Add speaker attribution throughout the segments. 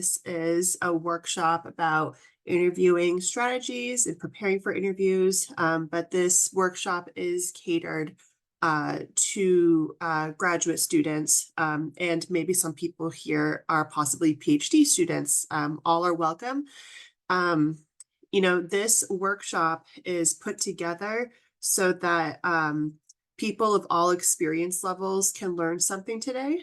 Speaker 1: this is a workshop about interviewing strategies and preparing for interviews, but this workshop is catered to graduate students, and maybe some people here are possibly PhD students. All are welcome. Um, this workshop is put together so that people of all experience levels can learn something today.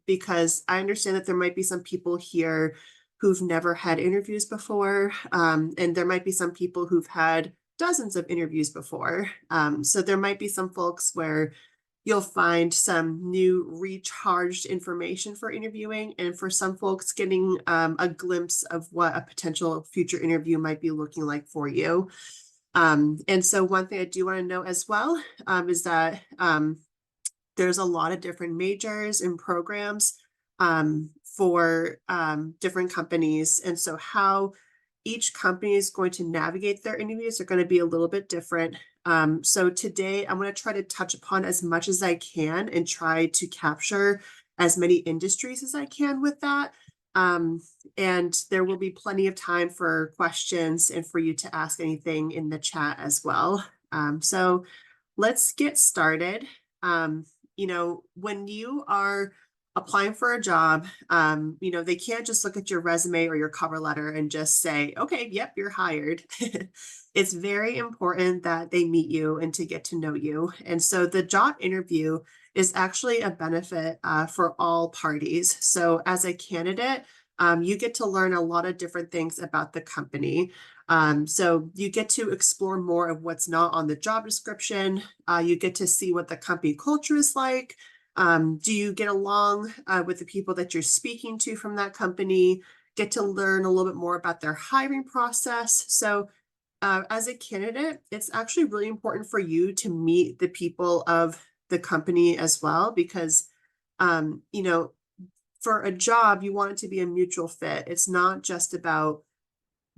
Speaker 1: Because I understand that there might be some people here who've never had interviews before, and there might be some people who've had dozens of interviews before. So there might be some folks where you'll find some new recharged information for interviewing, and for some folks getting a glimpse of what a potential future interview might be looking like for you. And so one thing I do want to note as well is that there's a lot of different majors and programs for different companies. And so how each company is going to navigate their interviews are going to be a little bit different. So today I'm going to try to touch upon as much as I can and try to capture as many industries as I can with that. And there will be plenty of time for questions and for you to ask anything in the chat as well. So let's get started. When you are applying for a job, they can't just look at your resume or your cover letter and just say, okay, yep, you're hired. It's very important that they meet you and to get to know you. And so the job interview is actually a benefit for all parties. So as a candidate, you get to learn a lot of different things about the company. So you get to explore more of what's not on the job description. You get to see what the company culture is like. Do you get along with the people that you're speaking to from that company? Get to learn a little bit more about their hiring process. So as a candidate, it's actually really important for you to meet the people of the company as well, because, for a job, you want it to be a mutual fit. It's not just about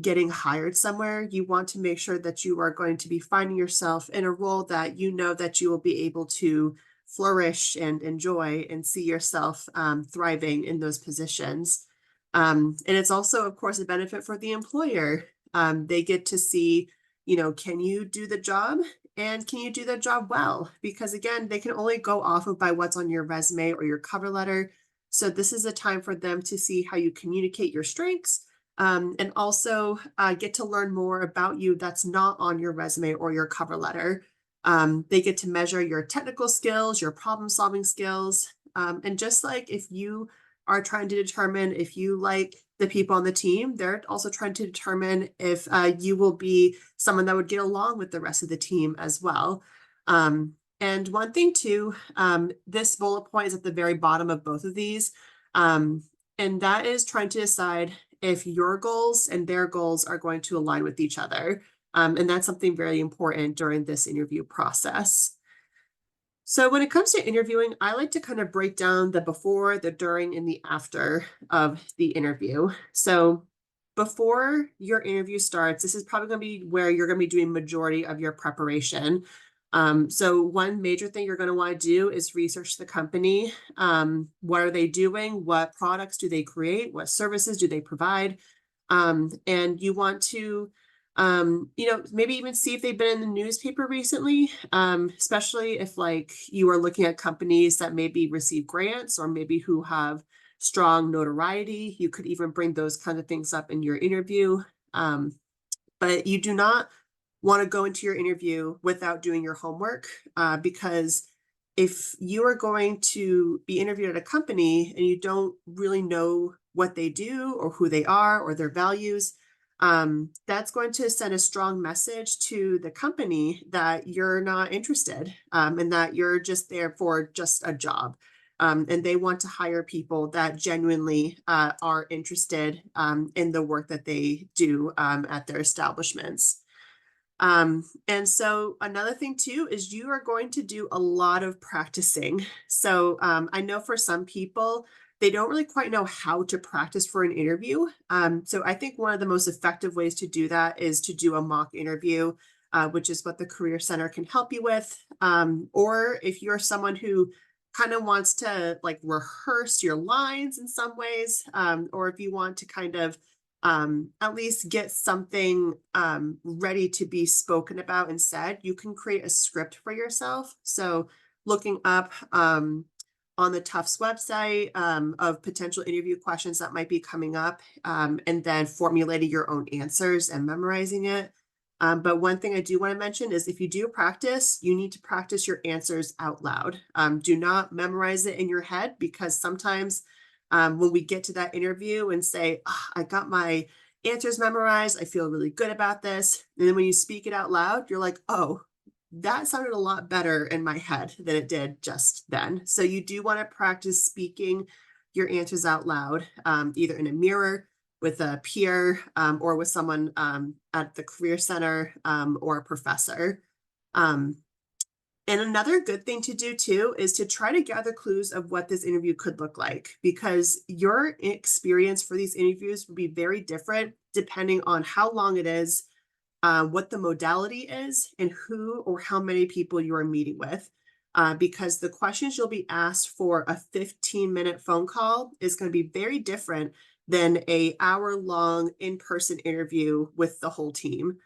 Speaker 1: getting hired somewhere. You want to make sure that you are going to be finding yourself in a role that you know that you will be able to flourish and enjoy and see yourself thriving in those positions. And it's also, of course, a benefit for the employer. They get to see, can you do the job and can you do the job well? Because again, they can only go off of by what's on your resume or your cover letter. So this is a time for them to see how you communicate your strengths, and also get to learn more about you that's not on your resume or your cover letter. They get to measure your technical skills, your problem-solving skills, and just like if you are trying to determine if you like the people on the team, they're also trying to determine if you will be someone that would get along with the rest of the team as well. And one thing too, this bullet point is at the very bottom of both of these, and that is trying to decide if your goals and their goals are going to align with each other. And that's something very important during this interview process. So when it comes to interviewing, I like to kind of break down the before, the during, and the after of the interview. So before your interview starts, this is probably going to be where you're going to be doing majority of your preparation. So one major thing you're going to want to do is research the company. What are they doing? What products do they create? What services do they provide? And you want to, maybe even see if they've been in the newspaper recently, especially if like you are looking at companies that maybe receive grants or maybe who have strong notoriety. You could even bring those kinds of things up in your interview. But you do not want to go into your interview without doing your homework, because if you are going to be interviewed at a company and you don't really know what they do or who they are or their values, that's going to send a strong message to the company that you're not interested, and that you're just there for just a job. And they want to hire people that genuinely are interested in the work that they do at their establishments. And so another thing too is you are going to do a lot of practicing. So I know for some people, they don't really quite know how to practice for an interview. So I think one of the most effective ways to do that is to do a mock interview, which is what the Career Center can help you with. Or if you're someone who kind of wants to like rehearse your lines in some ways, or if you want to kind of at least get something ready to be spoken about and said, you can create a script for yourself. So looking up on the Tufts website of potential interview questions that might be coming up, and then formulating your own answers and memorizing it. But one thing I do want to mention is if you do practice, you need to practice your answers out loud. Do not memorize it in your head, because sometimes when we get to that interview and say, "Ah, I got my answers memorized, I feel really good about this." And then when you speak it out loud, you're like, oh, that sounded a lot better in my head than it did just then. So you do want to practice speaking your answers out loud, either in a mirror with a peer, or with someone at the career center, or a professor. Um, and another good thing to do too is to try to gather clues of what this interview could look like, because your experience for these interviews will be very different depending on how long it is, what the modality is, and who or how many people you are meeting with. Because the questions you'll be asked for a 15-minute phone call is going to be very different than a hour-long in-person interview with the whole team.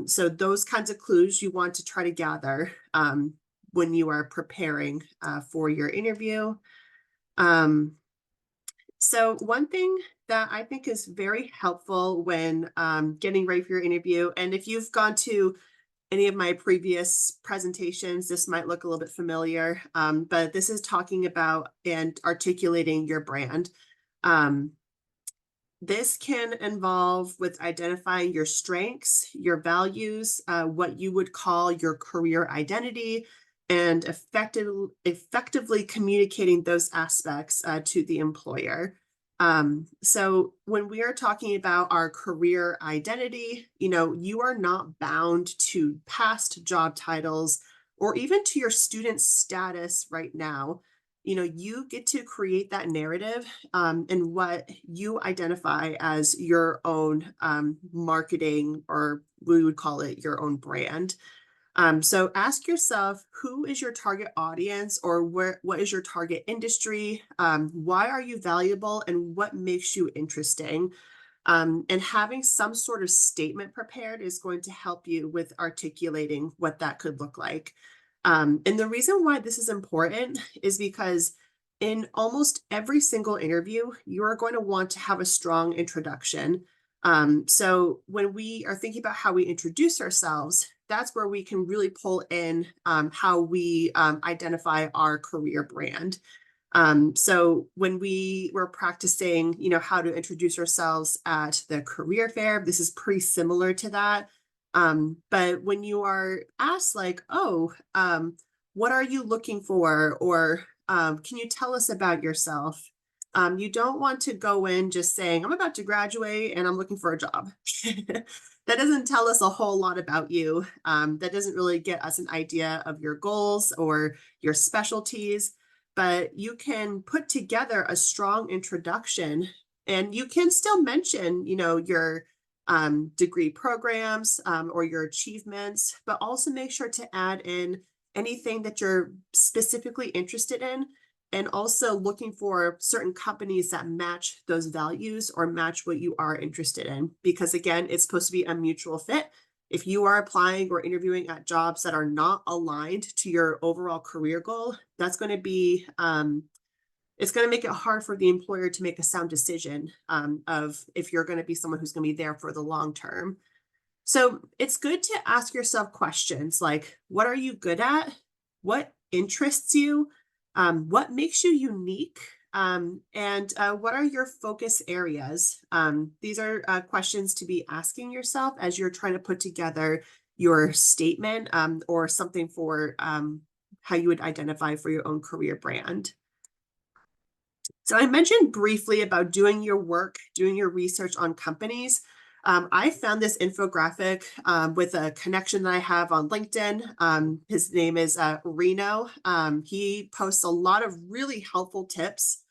Speaker 1: So those kinds of clues you want to try to gather when you are preparing for your interview. So one thing that I think is very helpful when getting ready for your interview, and if you've gone to any of my previous presentations, this might look a little bit familiar, but this is talking about and articulating your brand. Um, this can involve with identifying your strengths, your values, what you would call your career identity, and effectively communicating those aspects to the employer. So when we are talking about our career identity, you are not bound to past job titles or even to your student status right now. You get to create that narrative, and what you identify as your own marketing, or we would call it your own brand. So ask yourself, who is your target audience, or what is your target industry? Why are you valuable, and what makes you interesting? And having some sort of statement prepared is going to help you with articulating what that could look like. And the reason why this is important is because in almost every single interview, you are going to want to have a strong introduction. So when we are thinking about how we introduce ourselves, that's where we can really pull in how we identify our career brand. So when we were practicing, how to introduce ourselves at the career fair, this is pretty similar to that. But when you are asked like, oh, what are you looking for? Or can you tell us about yourself? You don't want to go in just saying, I'm about to graduate and I'm looking for a job. That doesn't tell us a whole lot about you. That doesn't really get us an idea of your goals or your specialties, but you can put together a strong introduction, and you can still mention, your degree programs, or your achievements, but also make sure to add in anything that you're specifically interested in, and also looking for certain companies that match those values or match what you are interested in. Because again, it's supposed to be a mutual fit. If you are applying or interviewing at jobs that are not aligned to your overall career goal, that's going to be it's going to make it hard for the employer to make a sound decision of if you're going to be someone who's going to be there for the long term. So it's good to ask yourself questions like, what are you good at? What interests you? What makes you unique? And what are your focus areas? These are questions to be asking yourself as you're trying to put together your statement, or something for how you would identify for your own career brand. So I mentioned briefly about doing your work, doing your research on companies. I found this infographic with a connection that I have on LinkedIn. His name is Reno. He posts a lot of really helpful tips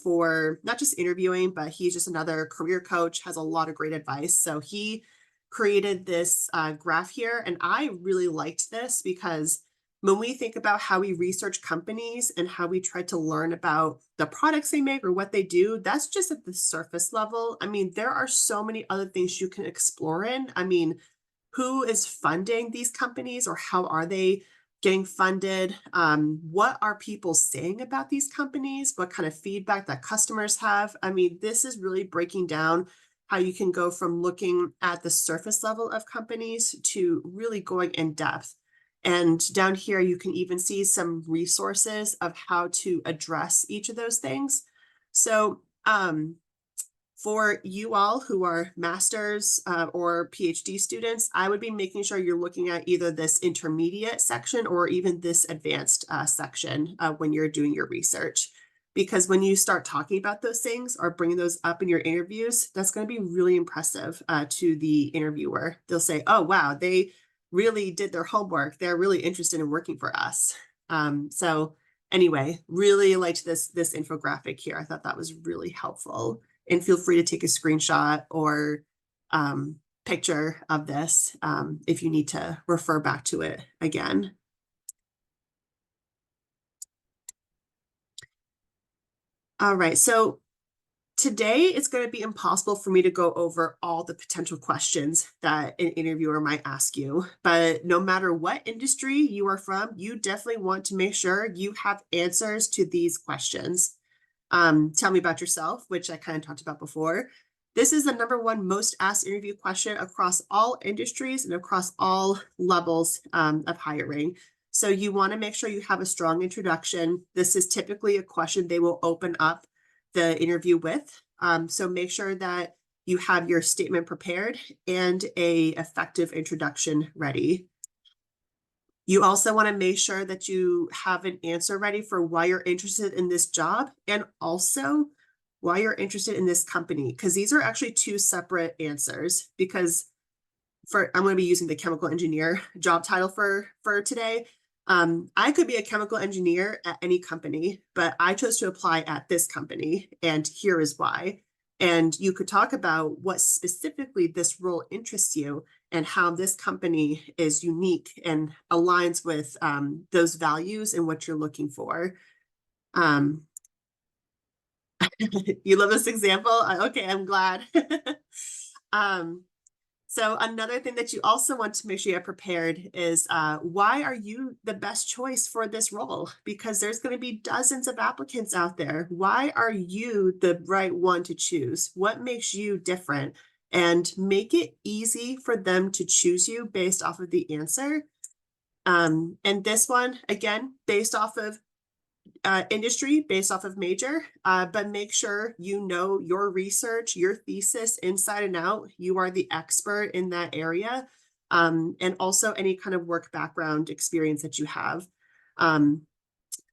Speaker 1: for not just interviewing, but he's just another career coach, has a lot of great advice. So he created this graph here, and I really liked this because when we think about how we research companies and how we try to learn about the products they make or what they do, that's just at the surface level. I mean, there are so many other things you can explore in. I mean, who is funding these companies or how are they getting funded? What are people saying about these companies? What kind of feedback that customers have? I mean, this is really breaking down how you can go from looking at the surface level of companies to really going in depth. And down here, you can even see some resources of how to address each of those things. So, for you all who are master's or PhD students, I would be making sure you're looking at either this intermediate section or even this advanced section when you're doing your research. Because when you start talking about those things or bringing those up in your interviews, that's going to be really impressive to the interviewer. They'll say, oh, wow, they really did their homework. They're really interested in working for us. So anyway, really liked this infographic here. I thought that was really helpful. And feel free to take a screenshot or picture of this if you need to refer back to it again. All right, so today it's going to be impossible for me to go over all the potential questions that an interviewer might ask you, but no matter what industry you are from, you definitely want to make sure you have answers to these questions. Tell me about yourself, which I kind of talked about before. This is the #1 most asked interview question across all industries and across all levels of hiring. So you want to make sure you have a strong introduction. This is typically a question they will open up the interview with. So make sure that you have your statement prepared and a effective introduction ready. You also want to make sure that you have an answer ready for why you're interested in this job and also why you're interested in this company, because these are actually two separate answers. Because I'm going to be using the chemical engineer job title for today. I could be a chemical engineer at any company, but I chose to apply at this company, and here is why. And you could talk about what specifically this role interests you and how this company is unique and aligns with those values and what you're looking for. You love this example? Okay, I'm glad. So another thing that you also want to make sure you have prepared is why are you the best choice for this role? Because there's going to be dozens of applicants out there. Why are you the right one to choose? What makes you different? And make it easy for them to choose you based off of the answer. And this one, again, based off of industry, based off of major, but make sure you know your research, your thesis inside and out. You are the expert in that area, and also any kind of work background experience that you have.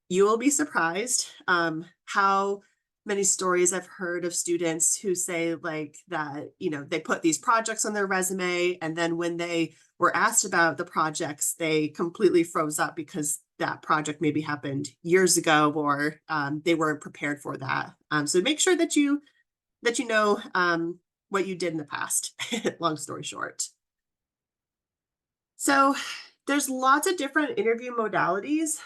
Speaker 1: You will be surprised how many stories I've heard of students who say like that, you know, they put these projects on their resume, and then when they were asked about the projects, they completely froze up because that project maybe happened years ago, or they weren't prepared for that. So make sure that you know what you did in the past. Long story short. So there's lots of different interview modalities.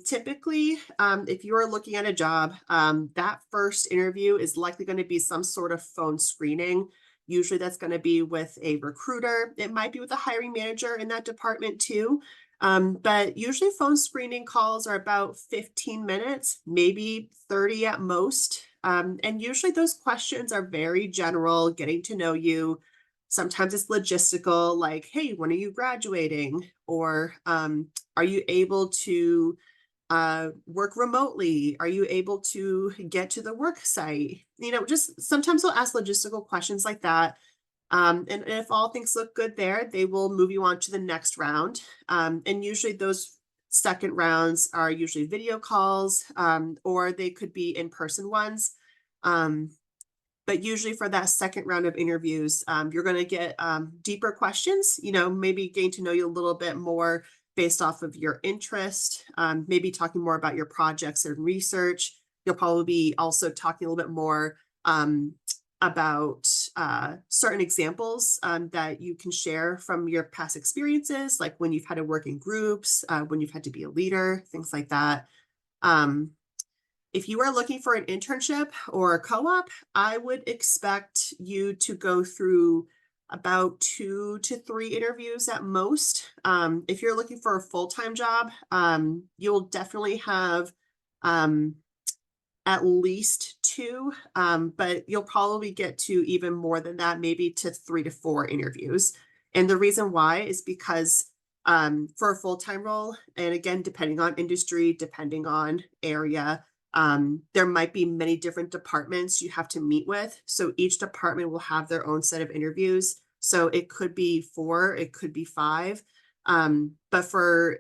Speaker 1: Typically, if you are looking at a job, that first interview is likely going to be some sort of phone screening. Usually that's going to be with a recruiter. It might be with a hiring manager in that department too. But usually phone screening calls are about 15 minutes, maybe 30 at most. And usually those questions are very general, getting to know you. Sometimes it's logistical, like, hey, when are you graduating? Or are you able to work remotely? Are you able to get to the work site? You know, just sometimes they'll ask logistical questions like that. And if all things look good there, they will move you on to the next round. And usually those second rounds are usually video calls, or they could be in-person ones. But usually for that second round of interviews, you're going to get deeper questions, you know, maybe getting to know you a little bit more based off of your interest, maybe talking more about your projects and research. You'll probably be also talking a little bit more about certain examples that you can share from your past experiences, like when you've had to work in groups, when you've had to be a leader, things like that. Um, if you are looking for an internship or a co-op, I would expect you to go through about 2 to 3 interviews at most. If you're looking for a full-time job, you'll definitely have um, at least 2, but you'll probably get to even more than that, maybe to 3 to 4 interviews. And the reason why is because for a full-time role, and again, depending on industry, depending on area, there might be many different departments you have to meet with. So each department will have their own set of interviews. So it could be 4, it could be 5. But for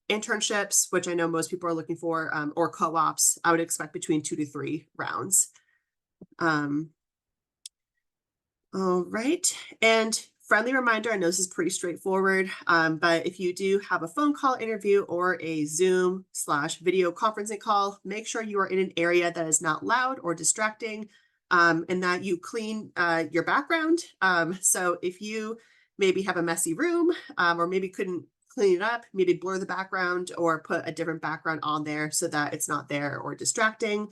Speaker 1: internships, which I know most people are looking for, or co-ops, I would expect between 2 to 3 rounds. All right. And friendly reminder, I know this is pretty straightforward, but if you do have a phone call interview or a Zoom/video conferencing call, make sure you are in an area that is not loud or distracting, and that you clean your background. So if you maybe have a messy room, or maybe couldn't clean it up, maybe blur the background or put a different background on there so that it's not there or distracting,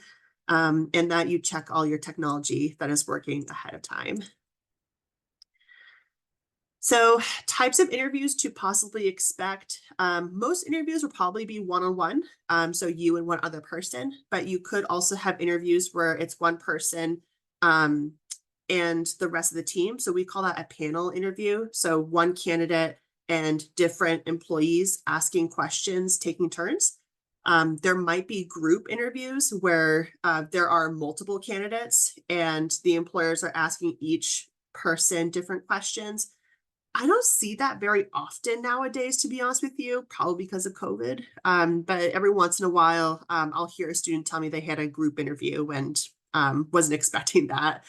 Speaker 1: and that you check all your technology that is working ahead of time. So types of interviews to possibly expect. Most interviews will probably be one-on-one, so you and one other person, but you could also have interviews where it's one person and the rest of the team. So we call that a panel interview. So one candidate and different employees asking questions, taking turns. There might be group interviews where there are multiple candidates and the employers are asking each person different questions. I don't see that very often nowadays, to be honest with you, probably because of COVID. But every once in a while, I'll hear a student tell me they had a group interview and wasn't expecting that.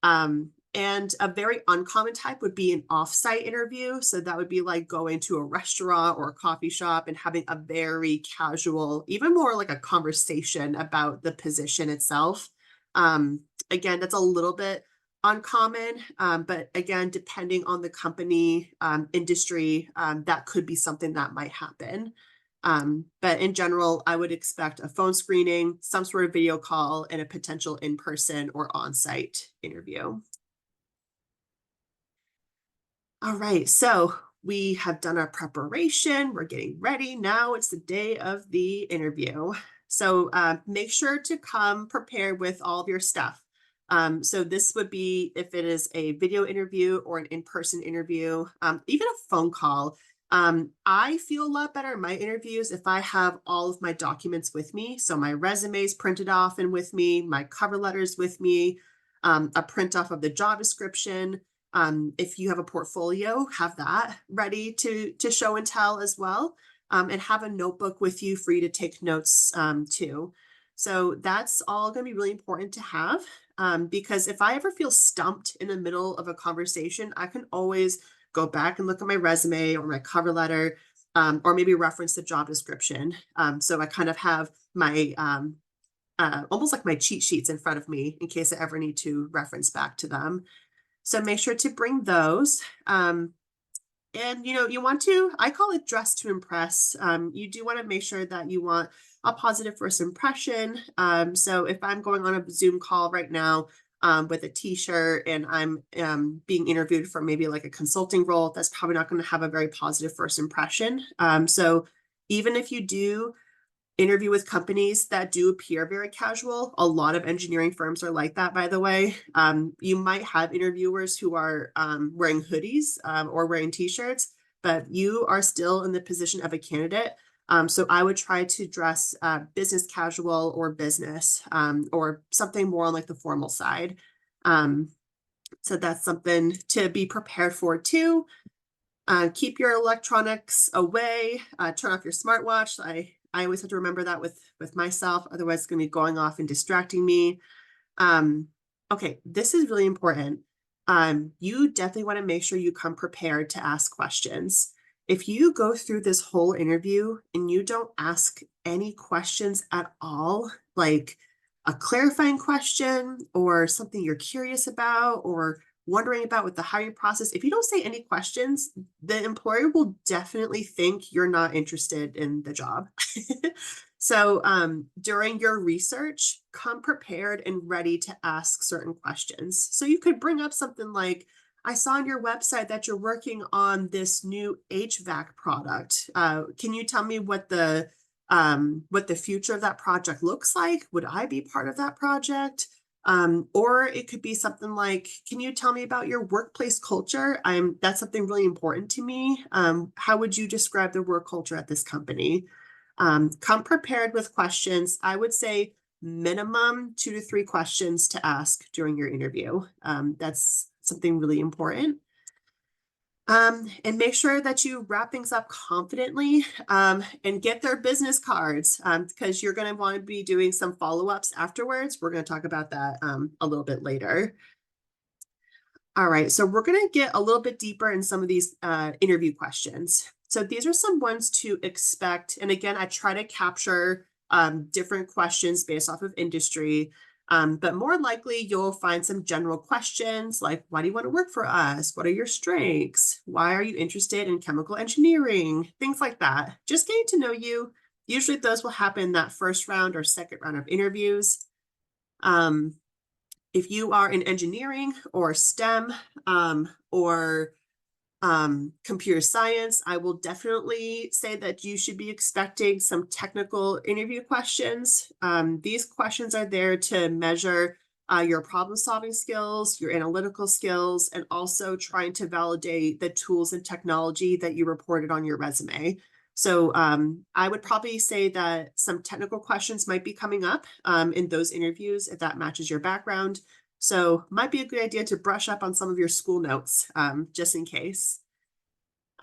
Speaker 1: And a very uncommon type would be an offsite interview. So that would be like going to a restaurant or a coffee shop and having a very casual, even more like a conversation about the position itself. Again, that's a little bit uncommon, but again, depending on the company, industry, that could be something that might happen. But in general, I would expect a phone screening, some sort of video call, and a potential in-person or on-site interview. All right, so we have done our preparation. We're getting ready. Now it's the day of the interview. So make sure to come prepared with all of your stuff. So this would be if it is a video interview or an in-person interview, even a phone call. I feel a lot better in my interviews if I have all of my documents with me. So my resumes printed off and with me, my cover letters with me, a print off of the job description. If you have a portfolio, have that ready to show and tell as well, and have a notebook with you for you to take notes too. So that's all going to be really important to have, because if I ever feel stumped in the middle of a conversation, I can always go back and look at my resume or my cover letter, or maybe reference the job description. So I kind of have my almost like my cheat sheets in front of me in case I ever need to reference back to them. So make sure to bring those. And you want to, I call it dress to impress. You do want to make sure that you want a positive first impression. So if I'm going on a Zoom call right now with a t-shirt and I'm being interviewed for maybe like a consulting role, that's probably not going to have a very positive first impression. So even if you do interview with companies that do appear very casual. A lot of engineering firms are like that, by the way. You might have interviewers who are wearing hoodies or wearing t-shirts, but you are still in the position of a candidate. So I would try to dress business casual or business, or something more on like the formal side. So that's something to be prepared for too. Keep your electronics away, turn off your smartwatch. I always have to remember that with myself, otherwise it's going to be going off and distracting me. Okay, this is really important. You definitely want to make sure you come prepared to ask questions. If you go through this whole interview and you don't ask any questions at all, like a clarifying question or something you're curious about or wondering about with the hiring process, if you don't say any questions, the employer will definitely think you're not interested in the job. So during your research, come prepared and ready to ask certain questions. So you could bring up something like, I saw on your website that you're working on this new HVAC product. Can you tell me what the future of that project looks like? Would I be part of that project? Or it could be something like, can you tell me about your workplace culture? That's something really important to me. How would you describe the work culture at this company? Come prepared with questions. I would say minimum 2 to 3 questions to ask during your interview. That's something really important. And make sure that you wrap things up confidently and get their business cards because you're going to want to be doing some follow-ups afterwards. We're going to talk about that a little bit later. All right, so we're going to get a little bit deeper in some of these interview questions. So these are some ones to expect. And again, I try to capture different questions based off of industry. But more likely, you'll find some general questions like, why do you want to work for us? What are your strengths? Why are you interested in chemical engineering? Things like that. Just getting to know you. Usually those will happen in that first round or second round of interviews. If you are in engineering or STEM or computer science, I will definitely say that you should be expecting some technical interview questions. These questions are there to measure your problem solving skills, your analytical skills, and also trying to validate the tools and technology that you reported on your resume. So I would probably say that some technical questions might be coming up in those interviews if that matches your background. So might be a good idea to brush up on some of your school notes just in case.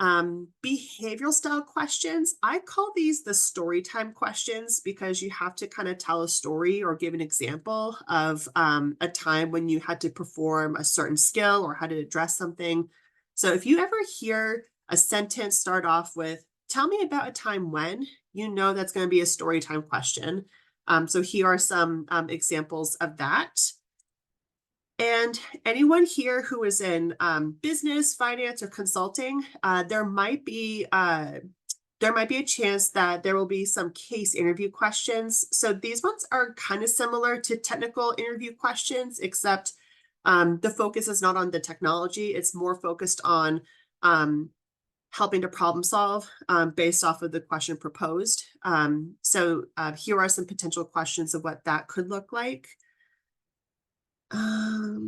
Speaker 1: Behavioral style questions. I call these the story time questions because you have to kind of tell a story or give an example of a time when you had to perform a certain skill or how to address something. So if you ever hear a sentence start off with, tell me about a time when, you know that's going to be a story time question. So here are some examples of that. And anyone here who is in business, finance, or consulting, there might be a chance that there will be some case interview questions. So these ones are kind of similar to technical interview questions, except the focus is not on the technology. It's more focused on helping to problem solve based off of the question proposed. So here are some potential questions of what that could look like. Let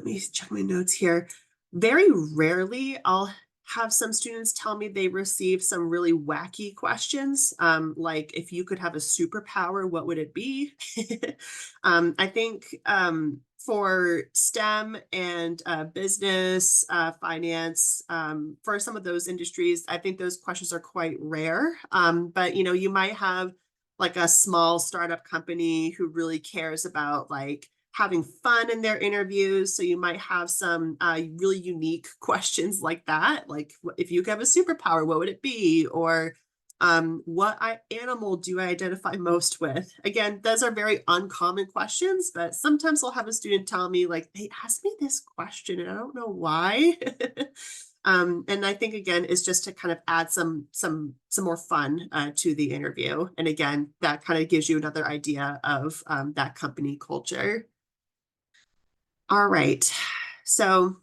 Speaker 1: me check my notes here. Very rarely I'll have some students tell me they receive some really wacky questions. Like if you could have a superpower, what would it be? I think for STEM and business, finance, for some of those industries, I think those questions are quite rare. But you might have like a small startup company who really cares about like having fun in their interviews. So you might have some really unique questions like that. Like if you could have a superpower, what would it be? Or what animal do I identify most with? Again, those are very uncommon questions, but sometimes I'll have a student tell me like, they asked me this question and I don't know why. And I think again, is just to kind of add some more fun to the interview. And again, that kind of gives you another idea of that company culture. All right, so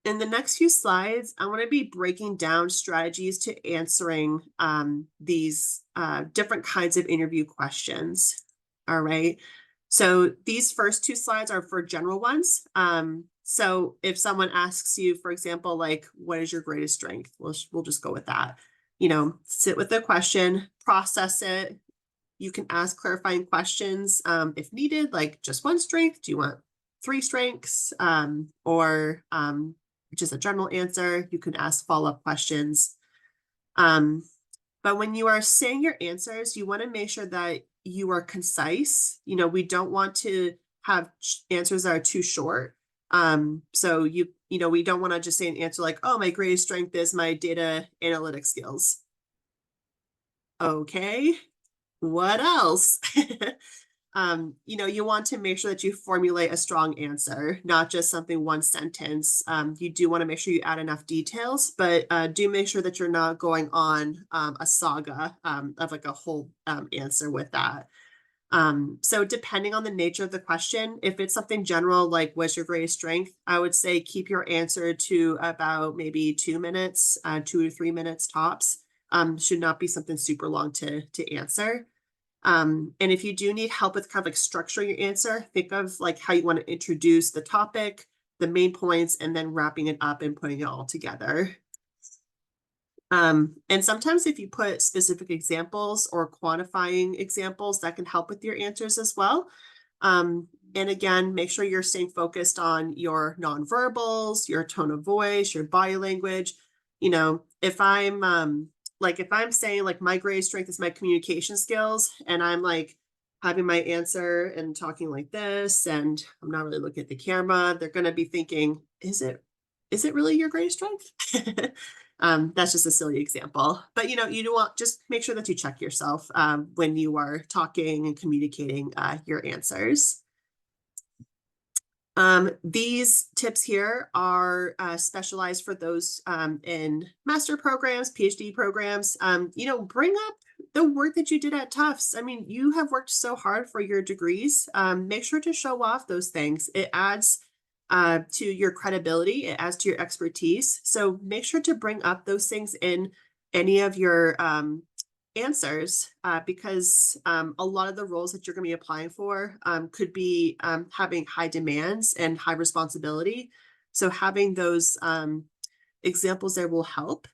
Speaker 1: in the next few slides, I want to be breaking down strategies to answering these different kinds of interview questions. All right, so these first 2 slides are for general ones. So if someone asks you, for example, like, what is your greatest strength? We'll just go with that. Sit with the question, process it. You can ask clarifying questions if needed, like just one strength. Do you want 3 strengths or just a general answer? You can ask follow-up questions. But when you are saying your answers, you want to make sure that you are concise. We don't want to have answers that are too short. So we don't want to just say an answer like, oh, my greatest strength is my data analytic skills. Okay. What else? You want to make sure that you formulate a strong answer, not just something one sentence. You do want to make sure you add enough details, but do make sure that you're not going on a saga of like a whole answer with that. So depending on the nature of the question, if it's something general, like what's your greatest strength, I would say keep your answer to about maybe 2 minutes, 2 to 3 minutes tops. Should not be something super long to answer. And if you do need help with kind of like structuring your answer, think of like how you want to introduce the topic, the main points, and then wrapping it up and putting it all together. And sometimes if you put specific examples or quantifying examples, that can help with your answers as well. And again, make sure you're staying focused on your nonverbals, your tone of voice, your body language. If I'm saying like my greatest strength is my communication skills, and I'm like having my answer and talking like this, and I'm not really looking at the camera, they're going to be thinking, is it really your greatest strength? That's just a silly example, but you do want, just make sure that you check yourself when you are talking and communicating your answers. These tips here are specialized for those in master programs, PhD programs. Bring up the work that you did at Tufts. I mean, you have worked so hard for your degrees. Make sure to show off those things. It adds to your credibility, it adds to your expertise. So make sure to bring up those things in any of your answers because a lot of the roles that you're going to be applying for could be having high demands and high responsibility. So having those examples there will help.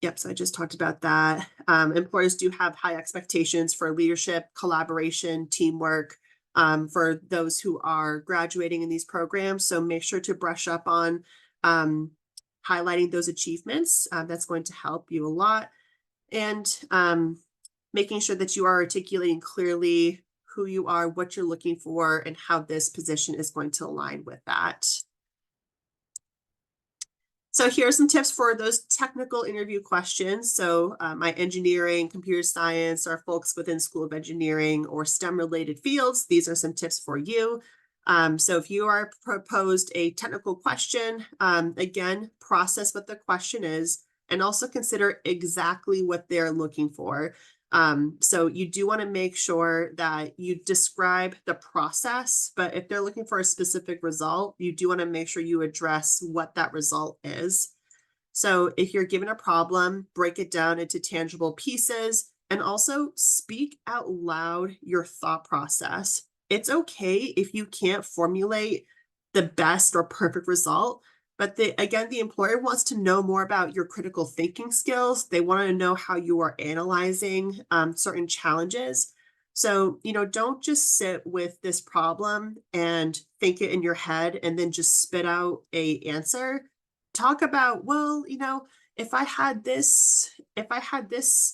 Speaker 1: Yep, so I just talked about that. Employers do have high expectations for leadership, collaboration, teamwork for those who are graduating in these programs. So make sure to brush up on highlighting those achievements. That's going to help you a lot. And making sure that you are articulating clearly who you are, what you're looking for, and how this position is going to align with that. So here are some tips for those technical interview questions. So my engineering, computer science, or folks within School of Engineering or STEM related fields, these are some tips for you. So if you are proposed a technical question, again, process what the question is and also consider exactly what they're looking for. So you do want to make sure that you describe the process, but if they're looking for a specific result, you do want to make sure you address what that result is. So if you're given a problem, break it down into tangible pieces and also speak out loud your thought process. It's okay if you can't formulate the best or perfect result, but the employer wants to know more about your critical thinking skills. They want to know how you are analyzing certain challenges. So, don't just sit with this problem and think it in your head and then just spit out a answer. Talk about, well, if I had this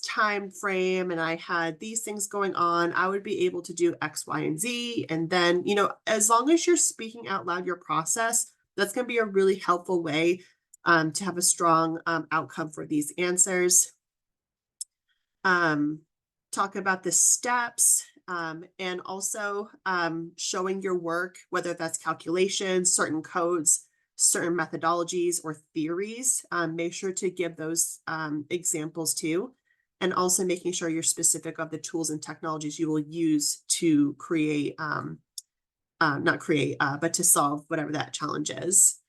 Speaker 1: time frame and I had these things going on, I would be able to do X, Y, and Z. And then, as long as you're speaking out loud your process, that's going to be a really helpful way to have a strong outcome for these answers. Talk about the steps and also showing your work, whether that's calculations, certain codes, certain methodologies or theories. Make sure to give those examples too. And also making sure you're specific of the tools and technologies you will use to create, not create, but to solve whatever that challenge is.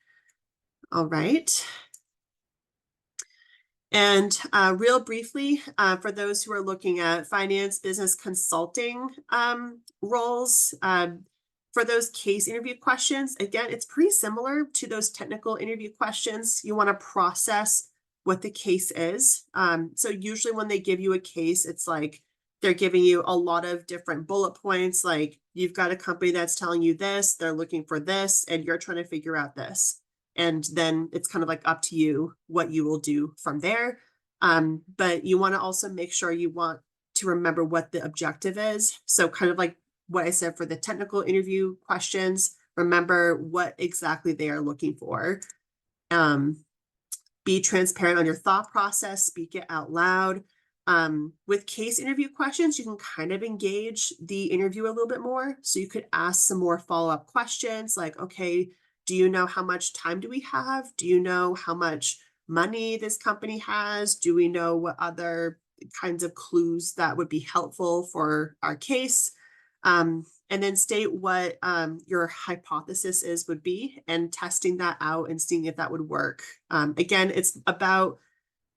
Speaker 1: All right. And real briefly, for those who are looking at finance, business consulting roles, for those case interview questions, again, it's pretty similar to those technical interview questions. You want to process what the case is. So usually when they give you a case, it's like they're giving you a lot of different bullet points, like you've got a company that's telling you this, they're looking for this, and you're trying to figure out this. And then it's kind of like up to you what you will do from there. But you want to also make sure you want to remember what the objective is. So kind of like what I said for the technical interview questions, remember what exactly they are looking for. Be transparent on your thought process, speak it out loud. With case interview questions, you can kind of engage the interview a little bit more. So you could ask some more follow-up questions like, okay, do you know how much time do we have? Do you know how much money this company has? Do we know what other kinds of clues that would be helpful for our case? And then state what your hypothesis is would be and testing that out and seeing if that would work. Again, it's about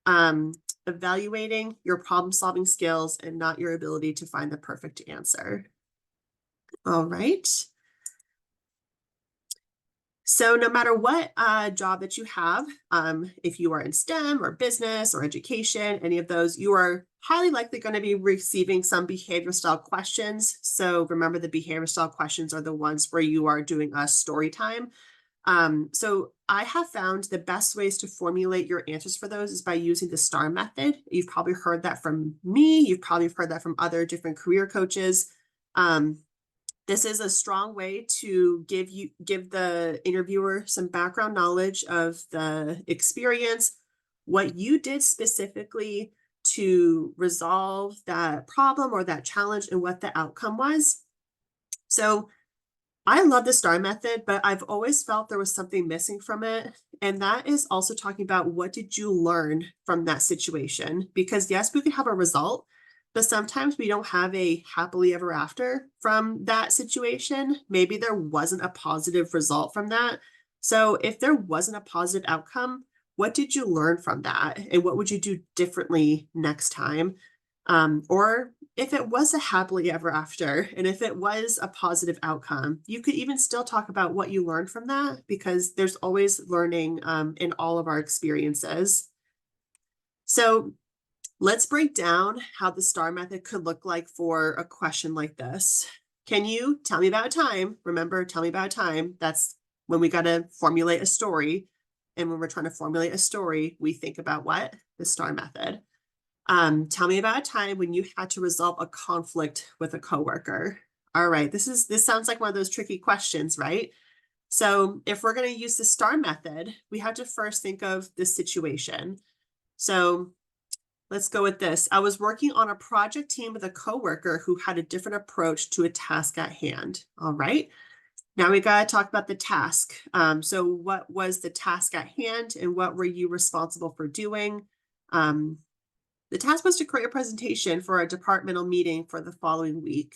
Speaker 1: um, evaluating your problem solving skills and not your ability to find the perfect answer. All right. So no matter what job that you have, if you are in STEM or business or education, any of those, you are highly likely going to be receiving some behavior style questions. So remember, the behavior style questions are the ones where you are doing a story time. So I have found the best ways to formulate your answers for those is by using the STAR method. You've probably heard that from me. You've probably heard that from other different career coaches. This is a strong way to give the interviewer some background knowledge of the experience, what you did specifically to resolve that problem or that challenge, and what the outcome was. So I love the STAR method, but I've always felt there was something missing from it. And that is also talking about what did you learn from that situation? Because yes, we can have a result, but sometimes we don't have a happily ever after from that situation. Maybe there wasn't a positive result from that. So if there wasn't a positive outcome, what did you learn from that? And what would you do differently next time? Or if it was a happily ever after, and if it was a positive outcome, you could even still talk about what you learned from that, because there's always learning in all of our experiences. So let's break down how the STAR method could look like for a question like this. Can you tell me about a time? Remember, tell me about a time. That's when we got to formulate a story. And when we're trying to formulate a story, we think about what? The STAR method. Tell me about a time when you had to resolve a conflict with a coworker. All right, this sounds like one of those tricky questions, right? So if we're going to use the STAR method, we have to first think of the situation. So let's go with this. I was working on a project team with a coworker who had a different approach to a task at hand. All right. Now we got to talk about the task. So what was the task at hand and what were you responsible for doing? The task was to create a presentation for a departmental meeting for the following week.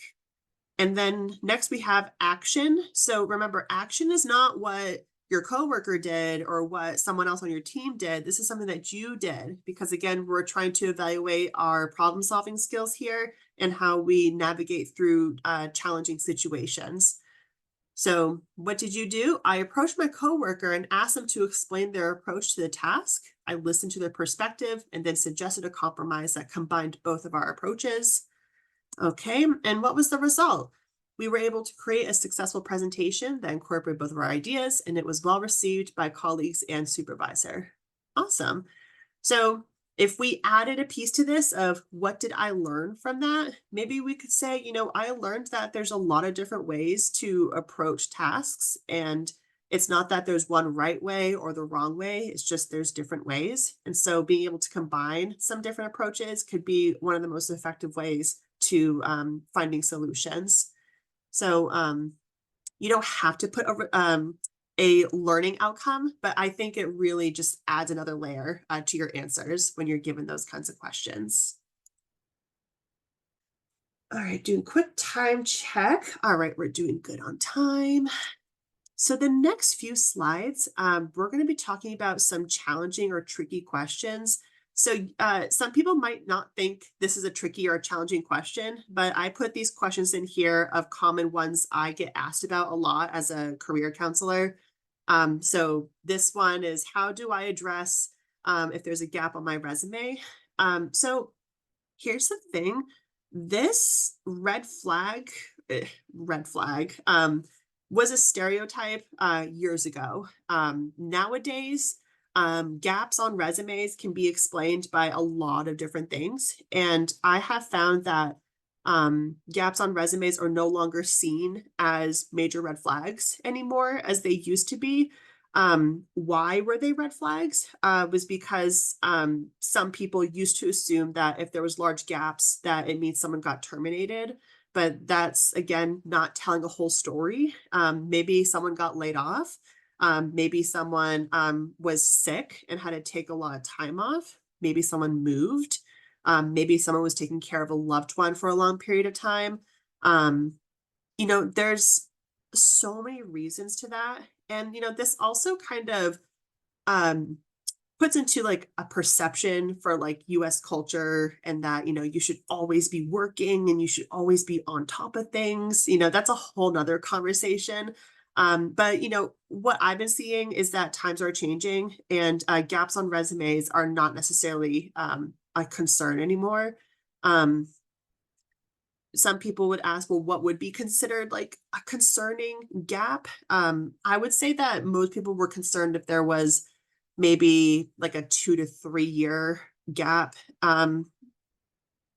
Speaker 1: And then next we have action. So remember, action is not what your coworker did or what someone else on your team did. This is something that you did, because again, we're trying to evaluate our problem solving skills here and how we navigate through challenging situations. So what did you do? I approached my coworker and asked them to explain their approach to the task. I listened to their perspective and then suggested a compromise that combined both of our approaches. Okay, and what was the result? We were able to create a successful presentation that incorporated both of our ideas, and it was well received by colleagues and supervisor. Awesome. So if we added a piece to this of what did I learn from that, maybe we could say, I learned that there's a lot of different ways to approach tasks, and it's not that there's one right way or the wrong way. It's just there's different ways. And so being able to combine some different approaches could be one of the most effective ways to finding solutions. So you don't have to put a learning outcome, but I think it really just adds another layer to your answers when you're given those kinds of questions. All right, doing quick time check. All right, we're doing good on time. So the next few slides, we're going to be talking about some challenging or tricky questions. So some people might not think this is a tricky or a challenging question, but I put these questions in here of common ones I get asked about a lot as a career counselor. So this one is, how do I address if there's a gap on my resume? So here's the thing. This red flag was a stereotype years ago. Nowadays, gaps on resumes can be explained by a lot of different things. And I have found that gaps on resumes are no longer seen as major red flags anymore as they used to be. Why were they red flags? Was because some people used to assume that if there was large gaps, that it means someone got terminated. But that's again not telling a whole story. Maybe someone got laid off. Maybe someone was sick and had to take a lot of time off. Maybe someone moved. Maybe someone was taking care of a loved one for a long period of time. Um, there's so many reasons to that. And, this also kind of um, puts into like a perception for like US culture and that, you should always be working and you should always be on top of things. That's a whole nother conversation. But, what I've been seeing is that times are changing and gaps on resumes are not necessarily a concern anymore. Um, some people would ask, well, what would be considered like a concerning gap? I would say that most people were concerned if there was maybe like a 2 to 3 year gap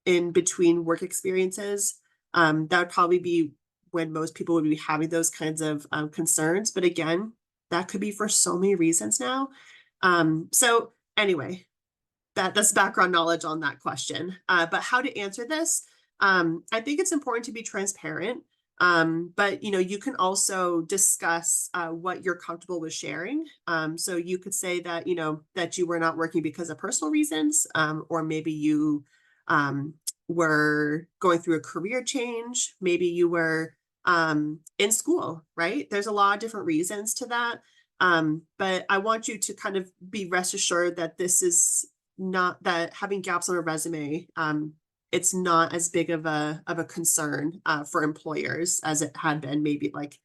Speaker 1: in between work experiences. That would probably be when most people would be having those kinds of concerns. But again, that could be for so many reasons now. So anyway, that's background knowledge on that question. But how to answer this? I think it's important to be transparent. But you can also discuss what you're comfortable with sharing. So you could say that that you were not working because of personal reasons, or maybe you were going through a career change. Maybe you were in school, right? There's a lot of different reasons to that. But I want you to kind of be rest assured that this is not that having gaps on a resume, it's not as big of a concern for employers as it had been maybe like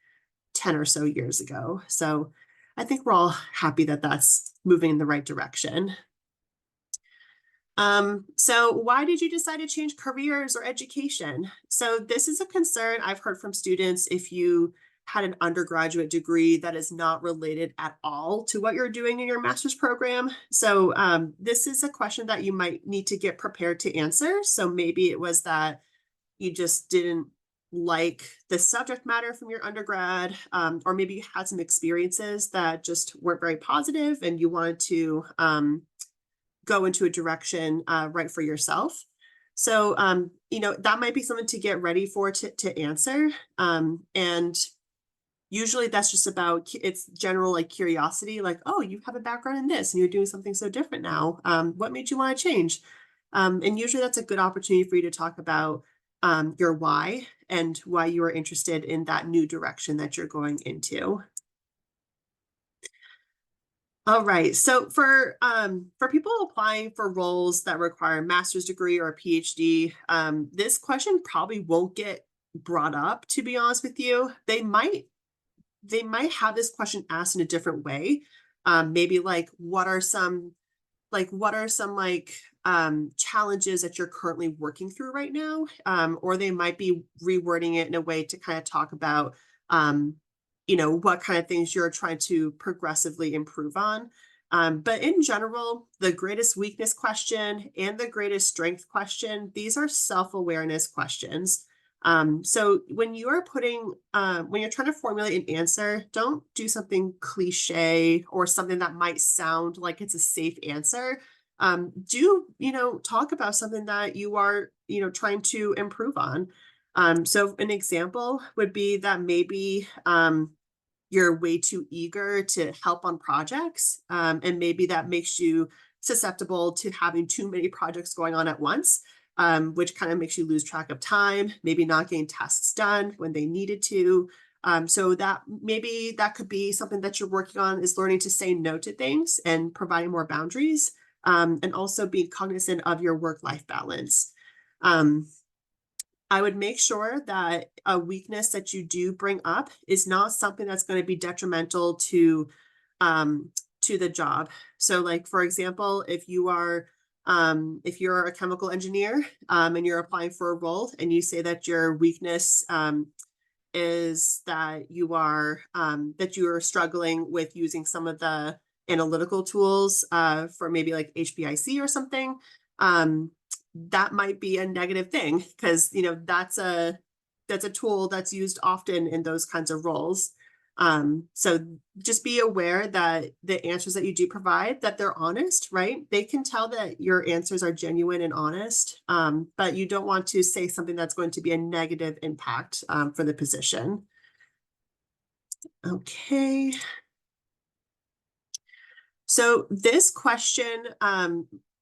Speaker 1: 10 or so years ago. So I think we're all happy that that's moving in the right direction. So why did you decide to change careers or education? So this is a concern I've heard from students. If you had an undergraduate degree that is not related at all to what you're doing in your master's program. So this is a question that you might need to get prepared to answer. So maybe it was that you just didn't like the subject matter from your undergrad, or maybe you had some experiences that just weren't very positive and you wanted to go into a direction right for yourself. So, that might be something to get ready for to answer. And usually that's just about, it's general like curiosity, like, oh, you have a background in this and you're doing something so different now. What made you want to change? And usually that's a good opportunity for you to talk about your why and why you are interested in that new direction that you're going into. All right. So for people applying for roles that require a master's degree or a PhD, this question probably won't get brought up, to be honest with you. They might have this question asked in a different way. Maybe like what are some challenges that you're currently working through right now? Or they might be rewording it in a way to kind of talk about what kind of things you're trying to progressively improve on. But in general, the greatest weakness question and the greatest strength question, these are self-awareness questions. So when you're trying to formulate an answer, don't do something cliche or something that might sound like it's a safe answer. Talk about something that you are, trying to improve on. So an example would be that maybe you're way too eager to help on projects. And maybe that makes you susceptible to having too many projects going on at once, which kind of makes you lose track of time, maybe not getting tasks done when they needed to. So that maybe that could be something that you're working on, is learning to say no to things and providing more boundaries, and also being cognizant of your work-life balance. I would make sure that a weakness that you do bring up is not something that's going to be detrimental to the job. So like, for example, if you're a chemical engineer and you're applying for a role and you say that your weakness is that you are struggling with using some of the analytical tools for maybe like HPIC or something, that might be a negative thing because that's a tool that's used often in those kinds of roles. So just be aware that the answers that you do provide, that they're honest, right? They can tell that your answers are genuine and honest, but you don't want to say something that's going to be a negative impact for the position. Okay. So this question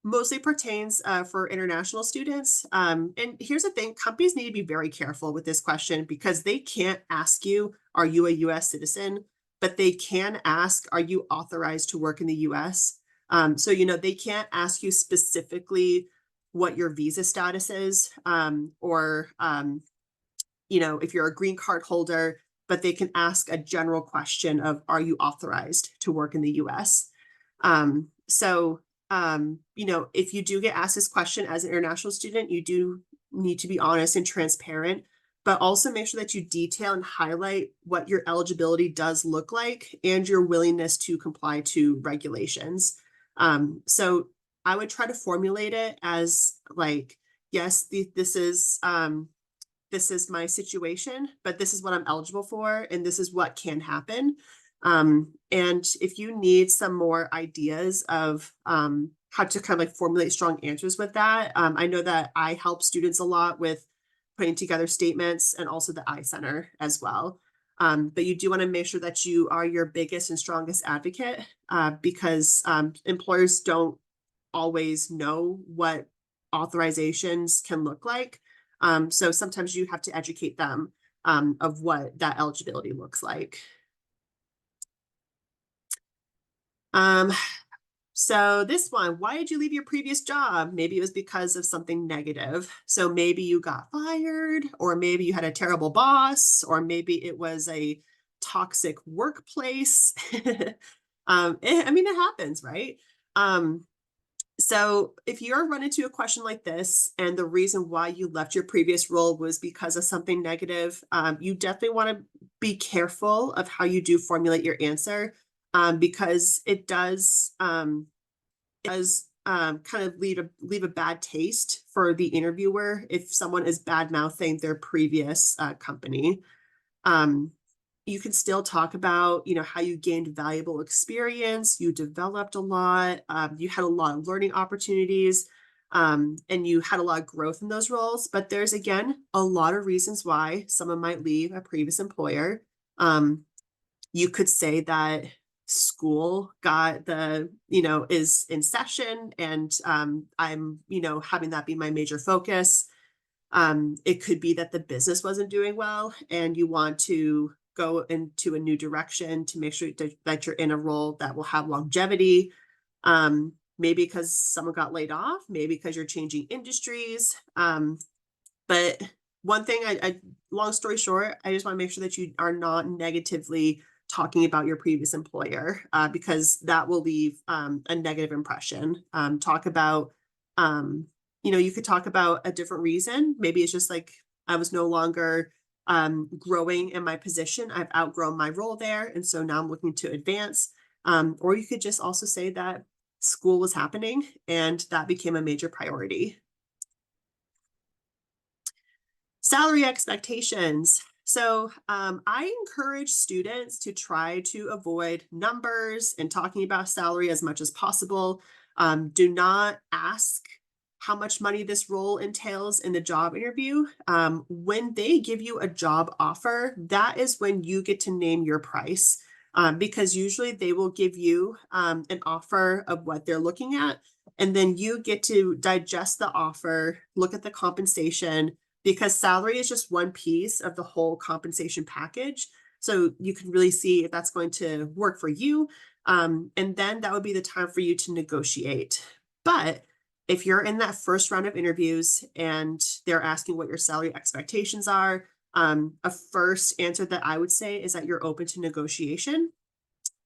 Speaker 1: mostly pertains for international students. And here's the thing, companies need to be very careful with this question because they can't ask you, are you a US citizen? But they can ask, are you authorized to work in the US? So, they can't ask you specifically what your visa status is, or, if you're a green card holder, but they can ask a general question of, are you authorized to work in the US? So, if you do get asked this question as an international student, you do need to be honest and transparent, but also make sure that you detail and highlight what your eligibility does look like and your willingness to comply to regulations. So I would try to formulate it as like, yes, this is my situation, but this is what I'm eligible for, and this is what can happen. And if you need some more ideas of how to kind of like formulate strong answers with that, I know that I help students a lot with putting together statements and also the I Center as well. But you do want to make sure that you are your biggest and strongest advocate because employers don't always know what authorizations can look like. So sometimes you have to educate them of what that eligibility looks like. Um, so this one, why did you leave your previous job? Maybe it was because of something negative. So maybe you got fired, or maybe you had a terrible boss, or maybe it was a toxic workplace. It happens, right? So if you're run into a question like this, and the reason why you left your previous role was because of something negative, you definitely want to be careful of how you do formulate your answer, because it does kind of leave a bad taste for the interviewer if someone is bad mouthing their previous company. Um, you can still talk about, how you gained valuable experience, you developed a lot, you had a lot of learning opportunities, and you had a lot of growth in those roles. But there's, again, a lot of reasons why someone might leave a previous employer. You could say that school is in session, and I'm, having that be my major focus. It could be that the business wasn't doing well and you want to go into a new direction to make sure that you're in a role that will have longevity. Maybe because someone got laid off, maybe because you're changing industries. But one thing, long story short, I just want to make sure that you are not negatively talking about your previous employer, because that will leave a negative impression. Talk about, you could talk about a different reason. Maybe it's just like, I was no longer growing in my position. I've outgrown my role there. And so now I'm looking to advance. Or you could just also say that school was happening and that became a major priority. Salary expectations. So I encourage students to try to avoid numbers and talking about salary as much as possible. Do not ask how much money this role entails in the job interview. When they give you a job offer, that is when you get to name your price, because usually they will give you an offer of what they're looking at, and then you get to digest the offer, look at the compensation, because salary is just one piece of the whole compensation package. So you can really see if that's going to work for you. And then that would be the time for you to negotiate. But if you're in that first round of interviews and they're asking what your salary expectations are, a first answer that I would say is that you're open to negotiation.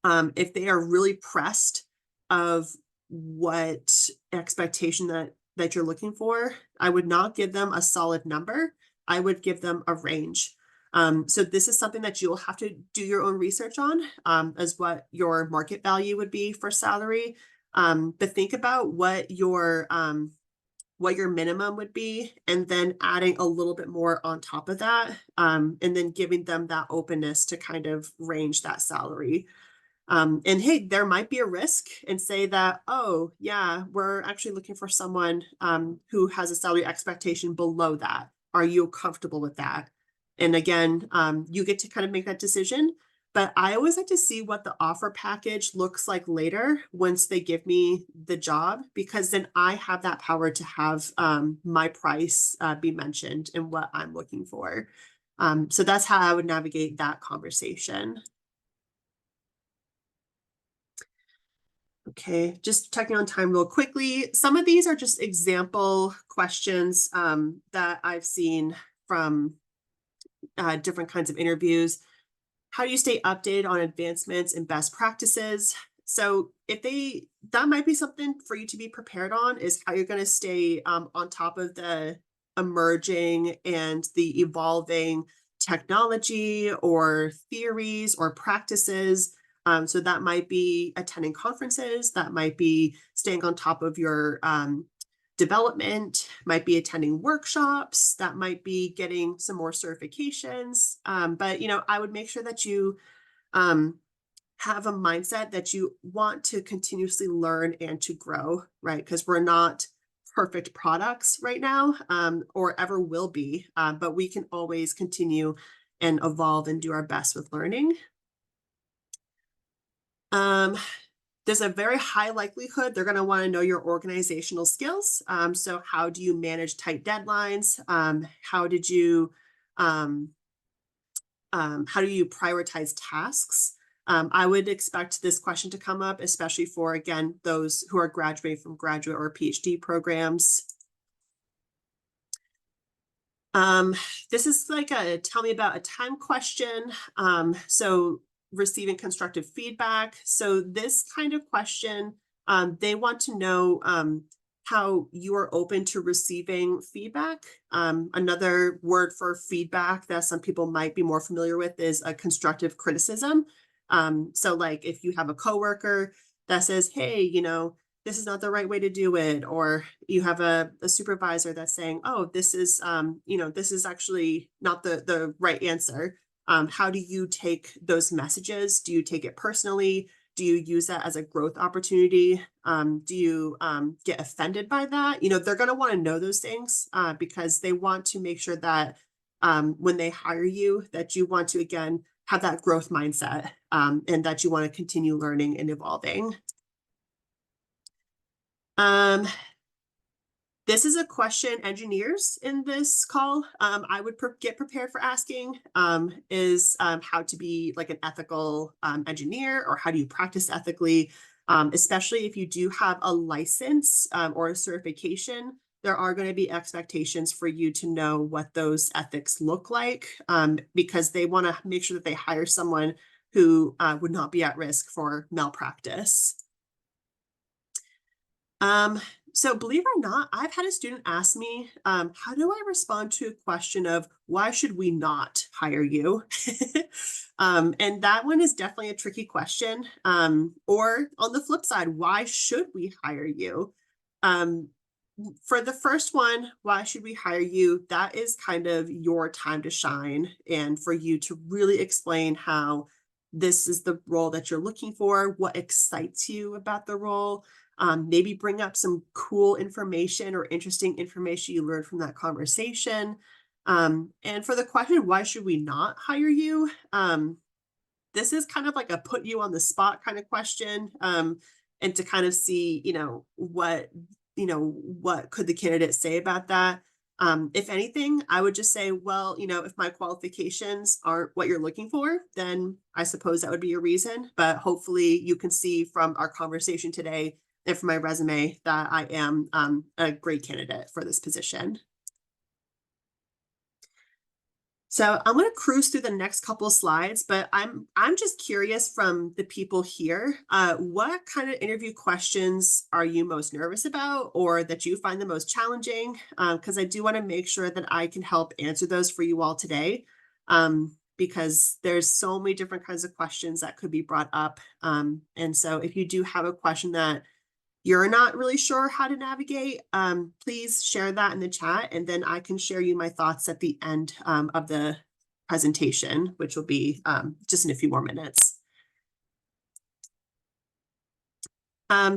Speaker 1: If they are really pressed of what expectation that you're looking for, I would not give them a solid number. I would give them a range. So this is something that you'll have to do your own research on, as what your market value would be for salary. But think about what your what your minimum would be, and then adding a little bit more on top of that, and then giving them that openness to kind of range that salary. And hey, there might be a risk and say that, oh, yeah, we're actually looking for someone who has a salary expectation below that. Are you comfortable with that? And again, you get to kind of make that decision. But I always like to see what the offer package looks like later once they give me the job, because then I have that power to have my price be mentioned and what I'm looking for. So that's how I would navigate that conversation. Okay, just checking on time real quickly. Some of these are just example questions that I've seen from different kinds of interviews. How do you stay updated on advancements and best practices? So that might be something for you to be prepared on, is how you're going to stay on top of the emerging and the evolving technology or theories or practices. So that might be attending conferences, that might be staying on top of your development, might be attending workshops, that might be getting some more certifications. But I would make sure that you have a mindset that you want to continuously learn and to grow, right? Because we're not perfect products right now, or ever will be, but we can always continue and evolve and do our best with learning. There's a very high likelihood they're going to want to know your organizational skills. So how do you manage tight deadlines? How do you prioritize tasks? I would expect this question to come up, especially for, again, those who are graduating from graduate or PhD programs. This is like a tell me about a time question. So receiving constructive feedback. So this kind of question, they want to know how you are open to receiving feedback. Another word for feedback that some people might be more familiar with is a constructive criticism. So like if you have a coworker that says, hey, this is not the right way to do it, or you have a supervisor that's saying, oh, this is this is actually not the right answer. How do you take those messages? Do you take it personally? Do you use that as a growth opportunity? Do you get offended by that? They're going to want to know those things because they want to make sure that when they hire you, that you want to, again, have that growth mindset, and that you want to continue learning and evolving. This is a question engineers in this call I would get prepared for asking, is how to be like an ethical engineer, or how do you practice ethically, especially if you do have a license or a certification. There are going to be expectations for you to know what those ethics look like, because they want to make sure that they hire someone who would not be at risk for malpractice. So believe it or not, I've had a student ask me, how do I respond to a question of why should we not hire you? And that one is definitely a tricky question. Or on the flip side, why should we hire you? For the first one, why should we hire you? That is kind of your time to shine, and for you to really explain how this is the role that you're looking for, what excites you about the role. Maybe bring up some cool information or interesting information you learned from that conversation. And for the question, why should we not hire you? This is kind of like a put you on the spot kind of question. And to kind of see, what could the candidate say about that? If anything, I would just say, well, if my qualifications aren't what you're looking for, then I suppose that would be a reason. But hopefully you can see from our conversation today and from my resume that I am a great candidate for this position. So I'm going to cruise through the next couple of slides, but I'm just curious from the people here, what kind of interview questions are you most nervous about, or that you find the most challenging? Because I do want to make sure that I can help answer those for you all today, because there's so many different kinds of questions that could be brought up. And so if you do have a question that you're not really sure how to navigate, please share that in the chat, and then I can share you my thoughts at the end of the presentation, which will be just in a few more minutes.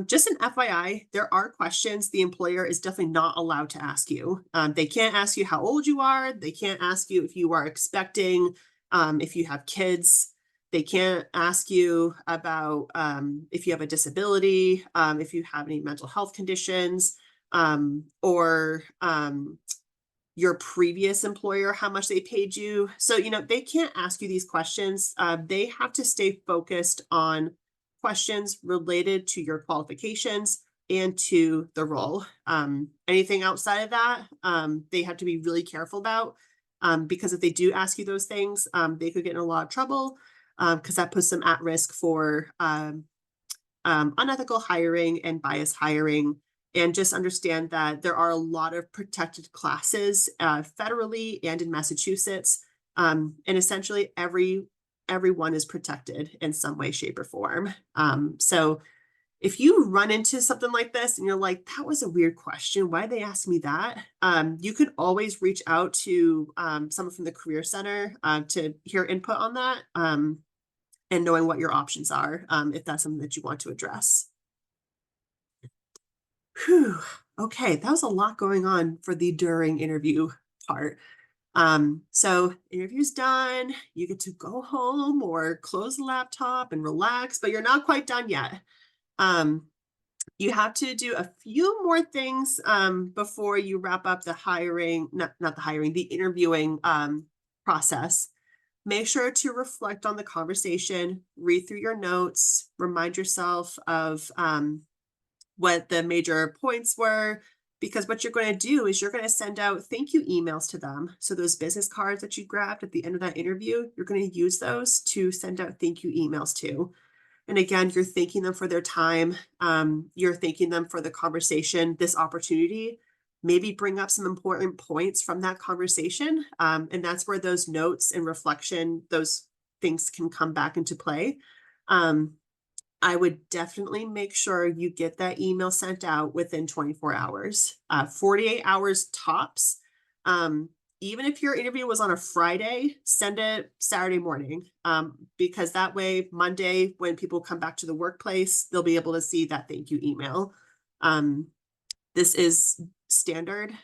Speaker 1: Just an FYI, there are questions the employer is definitely not allowed to ask you. They can't ask you how old you are. They can't ask you if you are expecting, if you have kids. They can't ask you about if you have a disability, if you have any mental health conditions, or your previous employer, how much they paid you. So, they can't ask you these questions. They have to stay focused on questions related to your qualifications and to the role. Anything outside of that, they have to be really careful about, because if they do ask you those things, they could get in a lot of trouble, because that puts them at risk for unethical hiring and bias hiring. And just understand that there are a lot of protected classes federally and in Massachusetts. And essentially everyone is protected in some way, shape, or form. So if you run into something like this and you're like, that was a weird question, why did they ask me that? You can always reach out to someone from the Career Center to hear input on that, and knowing what your options are, if that's something that you want to address. Whew. Okay, that was a lot going on for the during interview part. So interview's done, you get to go home or close the laptop and relax, but you're not quite done yet. You have to do a few more things before you wrap up the hiring, not the hiring, the interviewing process. Make sure to reflect on the conversation, read through your notes, remind yourself of what the major points were, because what you're going to do is you're going to send out thank you emails to them. So those business cards that you grabbed at the end of that interview, you're going to use those to send out thank you emails to. And again, you're thanking them for their time. You're thanking them for the conversation, this opportunity. Maybe bring up some important points from that conversation. And that's where those notes and reflection, those things can come back into play. I would definitely make sure you get that email sent out within 24 hours, 48 hours tops. Even if your interview was on a Friday, send it Saturday morning, because that way, Monday, when people come back to the workplace, they'll be able to see that thank you email. This is standard.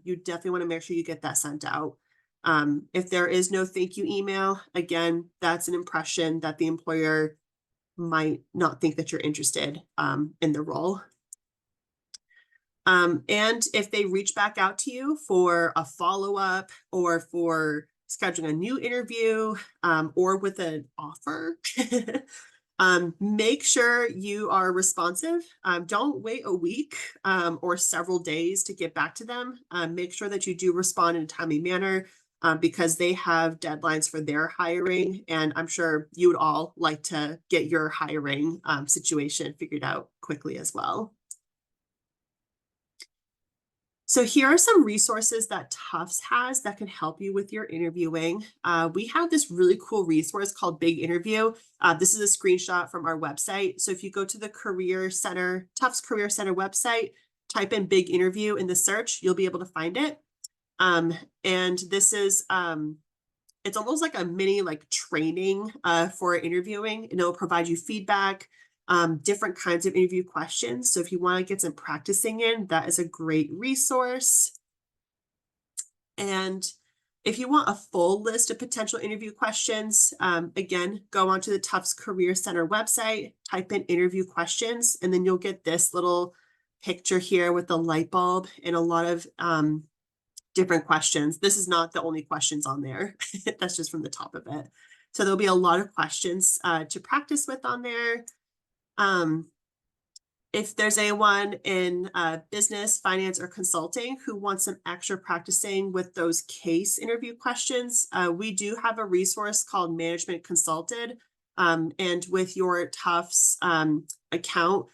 Speaker 1: You definitely want to make sure you get that sent out. If there is no thank you email, again, that's an impression that the employer might not think that you're interested in the role. And if they reach back out to you for a follow-up or for scheduling a new interview, or with an offer, make sure you are responsive. Don't wait a week or several days to get back to them. Make sure that you do respond in a timely manner, because they have deadlines for their hiring. And I'm sure you would all like to get your hiring situation figured out quickly as well. So here are some resources that Tufts has that can help you with your interviewing. We have this really cool resource called Big Interview. This is a screenshot from our website. So if you go to the Career Center, Tufts Career Center website, type in Big Interview in the search, you'll be able to find it. And this is, it's almost like a mini training for interviewing, and it'll provide you feedback, different kinds of interview questions. So if you want to get some practicing in, that is a great resource. And if you want a full list of potential interview questions, again, go onto the Tufts Career Center website, type in interview questions, and then you'll get this little picture here with the light bulb and a lot of different questions. This is not the only questions on there. That's just from the top of it. So there'll be a lot of questions to practice with on there. If there's anyone in business, finance, or consulting who wants some extra practicing with those case interview questions, we do have a resource called Management Consulted. And with your Tufts account,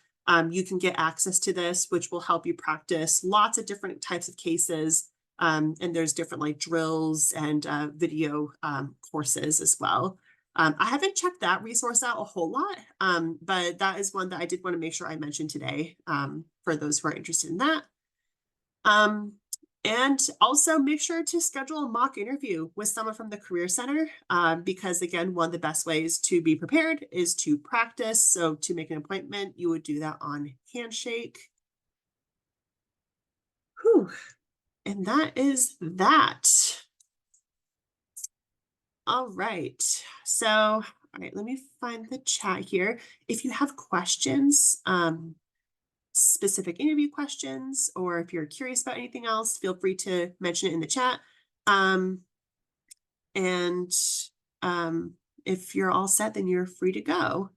Speaker 1: you can get access to this, which will help you practice lots of different types of cases. And there's different drills and video courses as well. I haven't checked that resource out a whole lot, but that is one that I did want to make sure I mentioned today, for those who are interested in that. Um, and also make sure to schedule a mock interview with someone from the Career Center, because again, one of the best ways to be prepared is to practice. So to make an appointment, you would do that on Handshake. Whew. And that is that. All right. So, all right, let me find the chat here. If you have questions, specific interview questions, or if you're curious about anything else, feel free to mention it in the chat. Um, and um, if you're all set, then you're free to go.